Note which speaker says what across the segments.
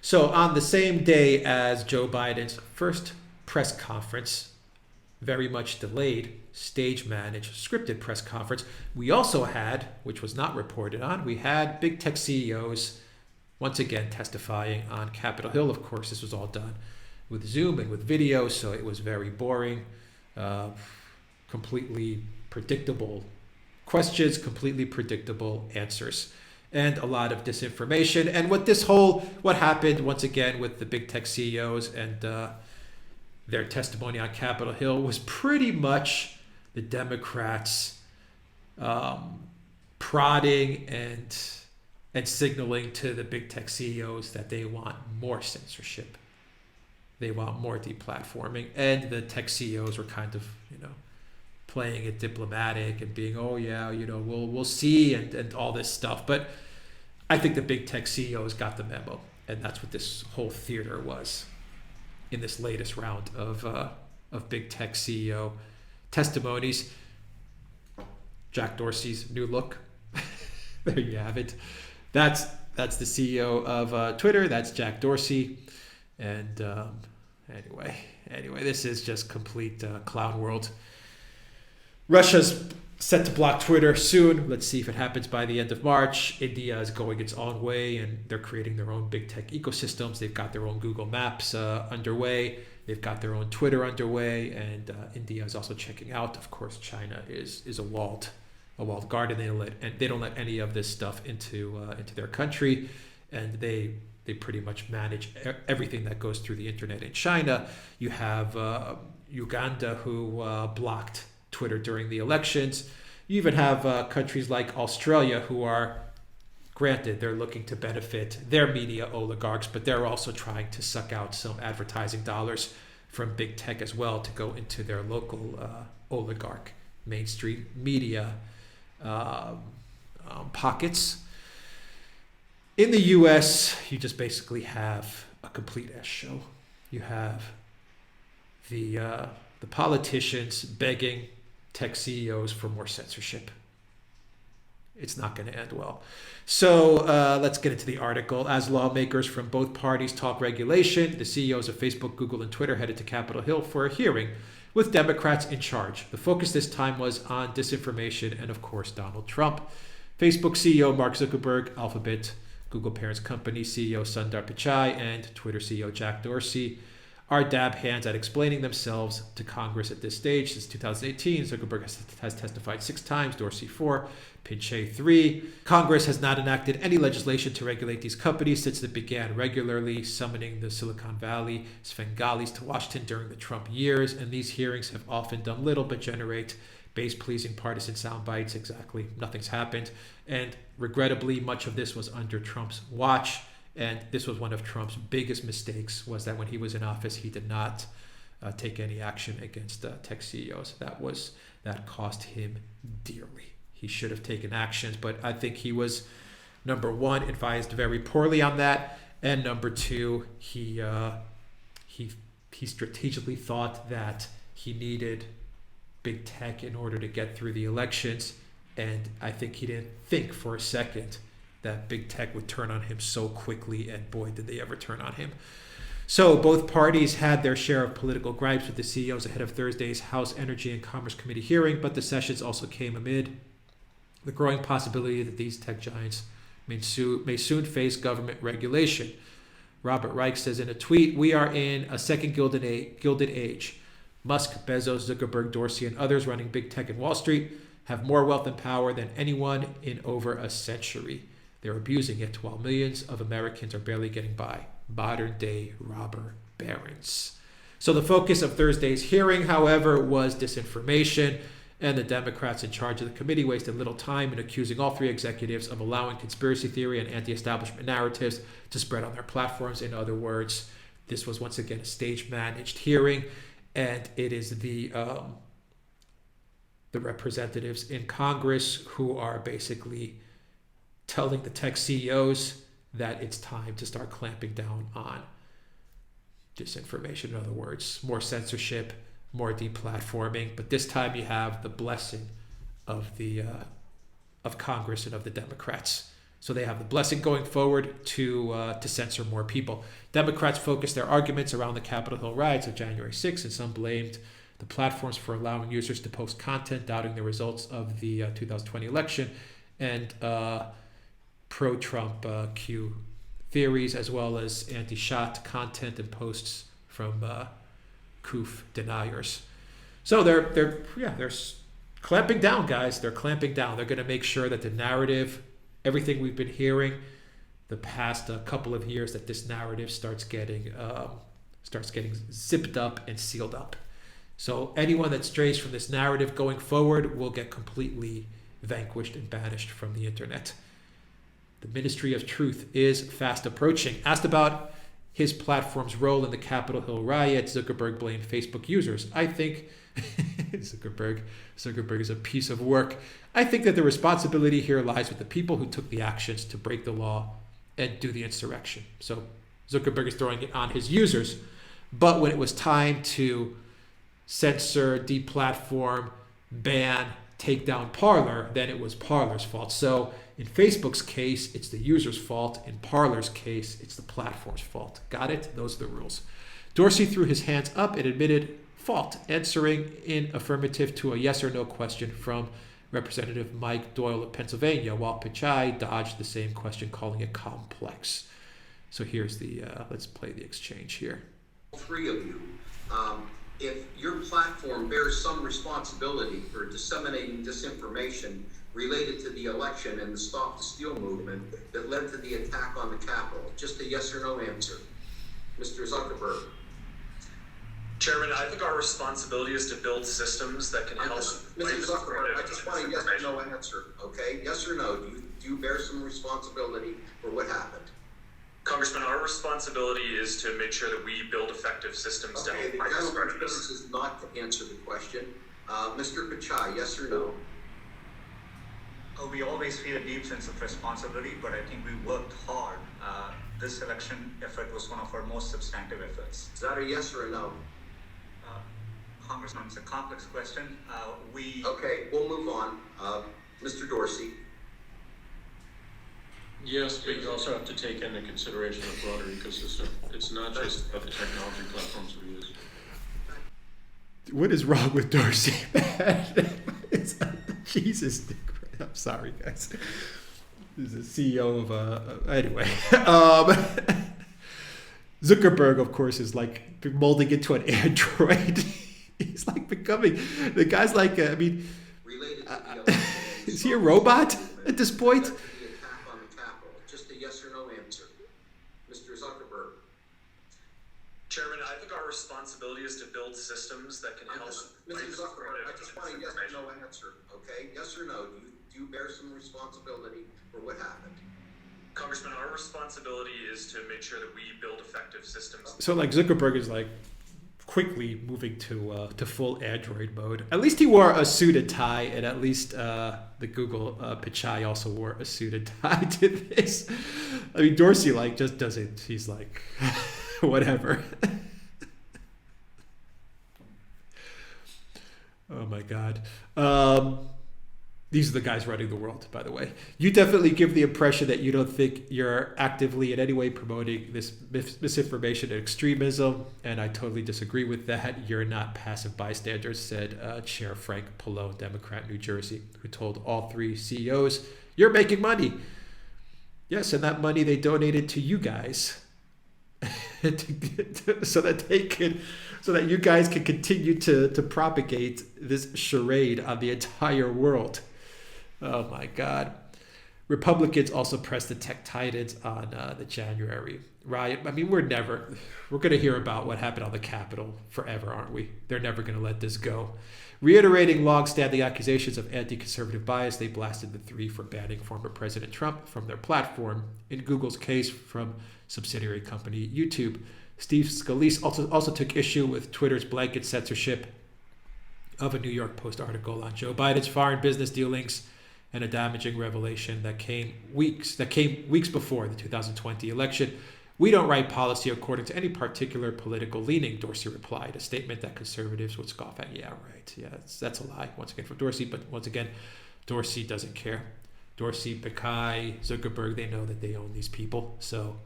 Speaker 1: So on the same day as Joe Biden's first press conference, very much delayed, stage-managed, scripted press conference, we also had, which was not reported on, we had big tech CEOs once again testifying on Capitol Hill. Of course, this was all done with Zoom and with video, so it was very boring, completely predictable questions, completely predictable answers, and a lot of disinformation. And what happened once again with the big tech CEOs and their testimony on Capitol Hill was pretty much the Democrats prodding and signaling to the big tech CEOs that they want more censorship. They want more deplatforming. And the tech CEOs were kind of, playing it diplomatic and being, oh yeah, we'll see and all this stuff. But I think the big tech CEOs got the memo, and that's what this whole theater was in this latest round of big tech CEO testimonies. Jack Dorsey's new look. There you have it. That's the CEO of Twitter. That's Jack Dorsey. And anyway, this is just complete clown world. Russia's set to block Twitter soon. Let's see if it happens by the end of March. India is going its own way, and they're creating their own big tech ecosystems. They've got their own Google Maps underway. They've got their own Twitter underway, and India is also checking out. Of course, China is a walled garden. They don't let any of this stuff into their country, and they pretty much manage everything that goes through the internet in China. You have Uganda, who blocked Twitter during the elections. You even have countries like Australia, who are, granted, they're looking to benefit their media oligarchs, but they're also trying to suck out some advertising dollars from big tech as well to go into their local oligarch mainstream media pockets. In the US, you just basically have a complete S show. You have the politicians begging tech CEOs for more censorship. It's not going to end well. So let's get into the article. As lawmakers from both parties talk regulation, the CEOs of Facebook, Google, and Twitter headed to Capitol Hill for a hearing with Democrats in charge. The focus this time was on disinformation and, of course, Donald Trump. Facebook CEO Mark Zuckerberg, Alphabet, Google parent company CEO Sundar Pichai, and Twitter CEO Jack Dorsey are dab hands at explaining themselves to Congress at this stage. Since 2018, Zuckerberg has testified 6 times, Dorsey 4, Pichai 3. Congress has not enacted any legislation to regulate these companies since it began regularly summoning the Silicon Valley Svengalis to Washington during the Trump years, and these hearings have often done little but generate base-pleasing partisan sound bites. Exactly, nothing's happened. And regrettably, much of this was under Trump's watch. And this was one of Trump's biggest mistakes, was that when he was in office, he did not take any action against tech CEOs. That cost him dearly. He should have taken actions, but I think he was, number one, advised very poorly on that, and number two, he strategically thought that he needed big tech in order to get through the elections, and I think he didn't think for a second that big tech would turn on him so quickly, and boy, did they ever turn on him. So both parties had their share of political gripes with the CEOs ahead of Thursday's House Energy and Commerce Committee hearing, but the sessions also came amid the growing possibility that these tech giants may soon face government regulation. Robert Reich says in a tweet, "We are in a second gilded age. Musk, Bezos, Zuckerberg, Dorsey, and others running big tech and Wall Street have more wealth and power than anyone in over a century. They're abusing it while millions of Americans are barely getting by. Modern-day robber barons." So the focus of Thursday's hearing, however, was disinformation, and the Democrats in charge of the committee wasted little time in accusing all 3 executives of allowing conspiracy theory and anti-establishment narratives to spread on their platforms. In other words, this was once again a stage-managed hearing, and it is the representatives in Congress who are basically telling the tech CEOs that it's time to start clamping down on disinformation. In other words, more censorship, more deplatforming. But this time you have the blessing of Congress and of the Democrats So they have the blessing going forward to censor more people. Democrats focused their arguments around the Capitol Hill riots of January 6th, and some blamed the platforms for allowing users to post content doubting the results of the 2020 election and pro-Trump Q theories, as well as anti-shot content and posts from COOF deniers. So they're clamping down, guys. They're clamping down. They're going to make sure that the narrative, everything we've been hearing the past couple of years, that this narrative starts getting zipped up and sealed up. So anyone that strays from this narrative going forward will get completely vanquished and banished from the internet. The Ministry of Truth is fast approaching. Asked about his platform's role in the Capitol Hill riot, Zuckerberg blamed Facebook users. I think Zuckerberg is a piece of work. I think that the responsibility here lies with the people who took the actions to break the law and do the insurrection. So Zuckerberg is throwing it on his users. But when it was time to censor, deplatform, ban, take down Parler, then it was Parler's fault. So in Facebook's case, it's the user's fault. In Parler's case, it's the platform's fault. Got it? Those are the rules. Dorsey threw his hands up and admitted fault, answering in affirmative to a yes or no question from Representative Mike Doyle of Pennsylvania, while Pichai dodged the same question, calling it complex. So here's the, let's play the exchange here.
Speaker 2: Three of you, if your platform bears some responsibility for disseminating disinformation related to the election and the Stop the Steal movement that led to the attack on the Capitol, just a yes or no answer. Mr. Zuckerberg.
Speaker 3: Chairman, I think our responsibility is to build systems that can help.
Speaker 2: Mr. Zuckerberg, I just want a yes or no answer, okay? Yes or no, do you bear some responsibility for what happened?
Speaker 3: Congressman, our responsibility is to make sure that we build effective systems to help fight this
Speaker 2: crisis. This is not to answer the question. Mr. Pichai, yes or no?
Speaker 4: We always feel a deep sense of responsibility, but I think we worked hard. This election effort was one of our most substantive efforts.
Speaker 2: Is that a yes or a no?
Speaker 4: Congressman, it's a complex question.
Speaker 2: Okay, we'll move on. Mr. Dorsey.
Speaker 5: Yes, but you also have to take into consideration the broader ecosystem. It's not just about the technology platforms we use.
Speaker 1: What is wrong with Dorsey, man? Jesus. I'm sorry, guys. This is the CEO of, anyway. Zuckerberg, of course, is like molding into an android. He's like becoming, the guy's like, I mean, is he a robot at this point?
Speaker 2: Just a yes or no answer. Mr. Zuckerberg.
Speaker 3: Chairman, I think our responsibility is to build systems that can help.
Speaker 2: Mr. Zuckerberg, I just want a yes or no answer, okay? Yes or no, do you bear some responsibility for what happened?
Speaker 3: Congressman, our responsibility is to make sure that we build effective systems.
Speaker 1: So like Zuckerberg is like quickly moving to full Android mode. At least he wore a suit and tie, and at least the Google Pichai also wore a suit and tie to this. I mean, Dorsey like just doesn't. He's like, whatever. Oh my God. These are the guys running the world, by the way. You definitely give the impression that you don't think you're actively in any way promoting this misinformation and extremism, and I totally disagree with that. You're not passive bystanders, said Chair Frank Pallone, Democrat, New Jersey, who told all three CEOs, you're making money. Yes, and that money they donated to you guys. so that you guys can continue to propagate this charade on the entire world. Oh my God. Republicans also pressed the tech titans on the January riot. I mean, we're going to hear about what happened on the Capitol forever, aren't we? They're never going to let this go. Reiterating long-standing accusations of anti-conservative bias, they blasted the three for banning former President Trump from their platform. In Google's case, from subsidiary company YouTube. Steve Scalise also took issue with Twitter's blanket censorship of a New York Post article on Joe Biden's foreign business dealings and a damaging revelation that came weeks before the 2020 election. We don't write policy according to any particular political leaning, Dorsey replied, a statement that conservatives would scoff at. Yeah, right. Yeah, that's a lie, once again, from Dorsey. But once again, Dorsey doesn't care. Dorsey, Pikai, Zuckerberg, they know that they own these people, so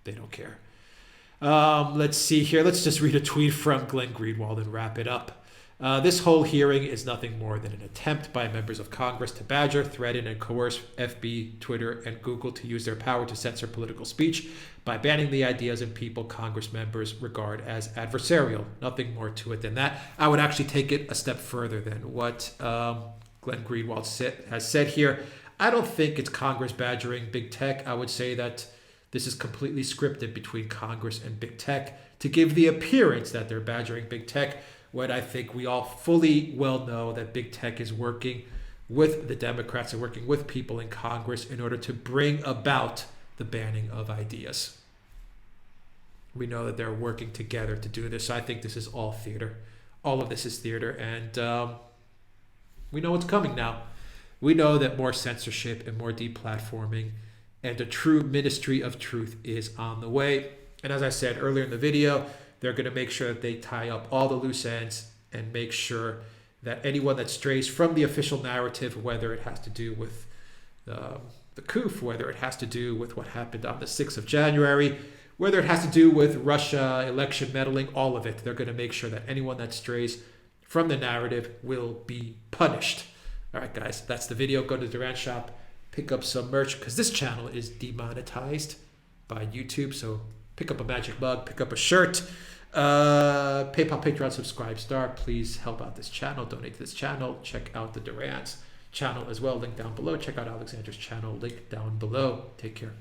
Speaker 1: they don't care. Let's see here. Let's just read a tweet from Glenn Greenwald and wrap it up. This whole hearing is nothing more than an attempt by members of Congress to badger, threaten, and coerce FB, Twitter, and Google to use their power to censor political speech by banning the ideas and people Congress members regard as adversarial. Nothing more to it than that. I would actually take it a step further than what Glenn Greenwald has said here. I don't think it's Congress badgering big tech. I would say that this is completely scripted between Congress and big tech to give the appearance that they're badgering big tech, when I think we all fully well know that big tech is working with the Democrats and working with people in Congress in order to bring about the banning of ideas. We know that they're working together to do this. So I think this is all theater. All of this is theater, and we know what's coming now. We know that more censorship and more deplatforming and a true ministry of truth is on the way. And as I said earlier in the video, they're going to make sure that they tie up all the loose ends and make sure that anyone that strays from the official narrative, whether it has to do with the coup, whether it has to do with what happened on the 6th of January, whether it has to do with Russia, election meddling, all of it, they're going to make sure that anyone that strays from the narrative will be punished. All right, guys, that's the video. Go to the Duran shop, pick up some merch, because this channel is demonetized by YouTube. So pick up a magic mug, pick up a shirt, PayPal, Patreon, subscribe, star. Please help out this channel, donate to this channel. Check out the Duran's channel as well, link down below. Check out Alexander's channel, link down below. Take care.